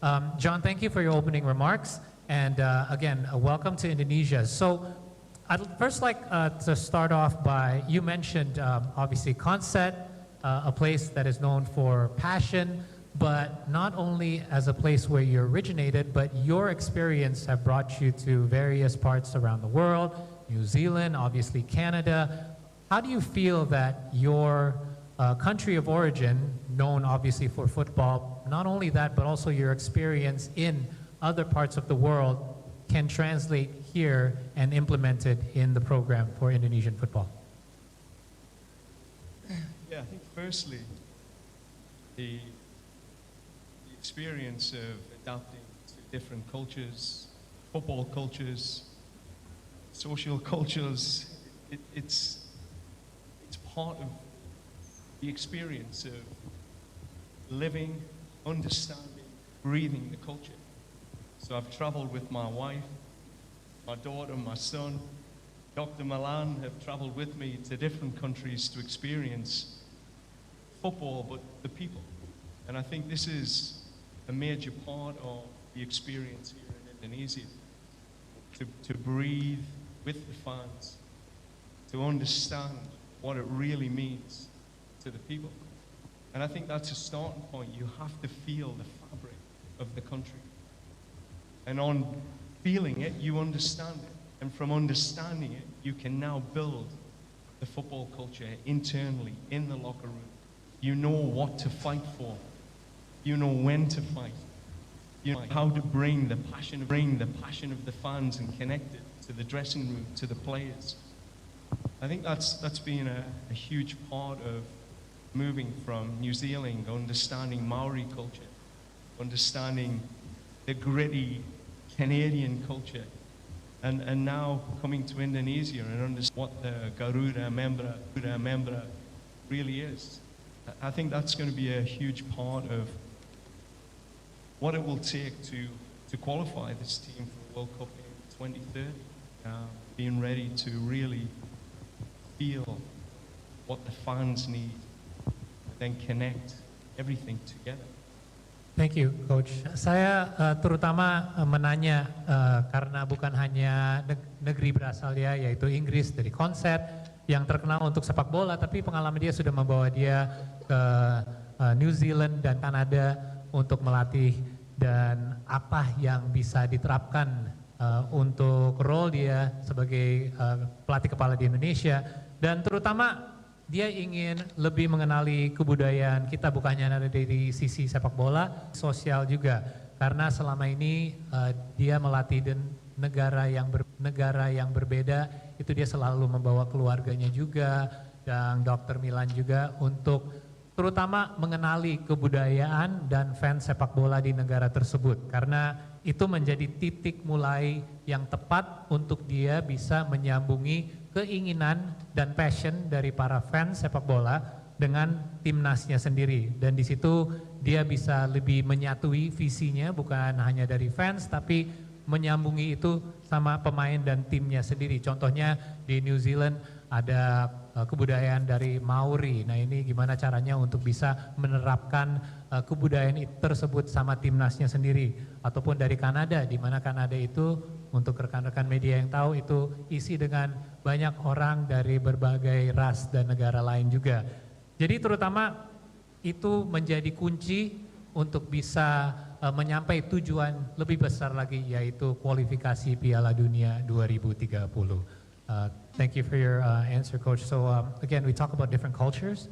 John, thank you for your opening remarks. And again, welcome to Indonesia. So I'd first like to start off by, you mentioned obviously Conset, a place that is known for passion, but not only as a place where you originated, but your experience have brought you to various parts around the world, New Zealand, obviously Canada. How do you feel that your country of origin, known obviously for football, not only that, but also your experience in other parts of the world can translate here and implemented in the program for Indonesian football? Yeah, I think firstly, the experience of adapting to different cultures, football cultures, social cultures, it's part of the experience of living, understanding, breathing the culture. So I've traveled with my wife, my daughter, my son. Dr. Milan have traveled with me to different countries to experience football, but the people. And I think this is a major part of the experience here in Indonesia, to breathe with the fans, to understand what it really means to the people. And I think that's a starting point. You have to feel the fabric of the country. And on feeling it, you understand it. And from understanding it, you can now build the football culture internally, in the locker room. You know what to fight for. You know when to fight. You know how to bring the passion of the fans and connect it to the dressing room, to the players. I think that's been a huge part of moving from New Zealand, understanding Maori culture, understanding the gritty Canadian culture, and now coming to Indonesia and understand what the Garuda Membra really is. I think that's going to be a huge part of what it will take to qualify this team for the World Cup in 2030. Being ready to really feel what the fans need, then connect everything together. Thank you, Coach. Saya terutama menanya karena bukan hanya negeri berasal dia, yaitu Inggris dari Conset yang terkenal untuk sepak bola, tapi pengalaman dia sudah membawa dia ke New Zealand dan Kanada untuk melatih, dan apa yang bisa diterapkan untuk role dia sebagai pelatih kepala di Indonesia, dan terutama dia ingin lebih mengenali kebudayaan kita, bukan hanya dari sisi sepak bola, sosial juga. Karena selama ini dia melatih di negara yang berbeda, itu dia selalu membawa keluarganya juga, dan Dr. Milan juga, untuk terutama mengenali kebudayaan dan fans sepak bola di negara tersebut. Karena itu menjadi titik mulai yang tepat untuk dia bisa menyambungi keinginan dan passion dari para fans sepak bola dengan timnasnya sendiri, dan di situ dia bisa lebih menyatui visinya, bukan hanya dari fans tapi menyambungi itu sama pemain dan timnya sendiri. Contohnya di New Zealand ada kebudayaan dari Maori. Nah, ini gimana caranya untuk bisa menerapkan kebudayaan tersebut sama timnasnya sendiri. Ataupun dari Kanada, di mana Kanada itu, untuk rekan-rekan media yang tahu, itu isi dengan banyak orang dari berbagai ras dan negara lain juga. Jadi terutama itu menjadi kunci untuk bisa menyampai tujuan lebih besar lagi, yaitu kualifikasi Piala Dunia 2030. Thank you for your answer, Coach. So again, we talk about different cultures.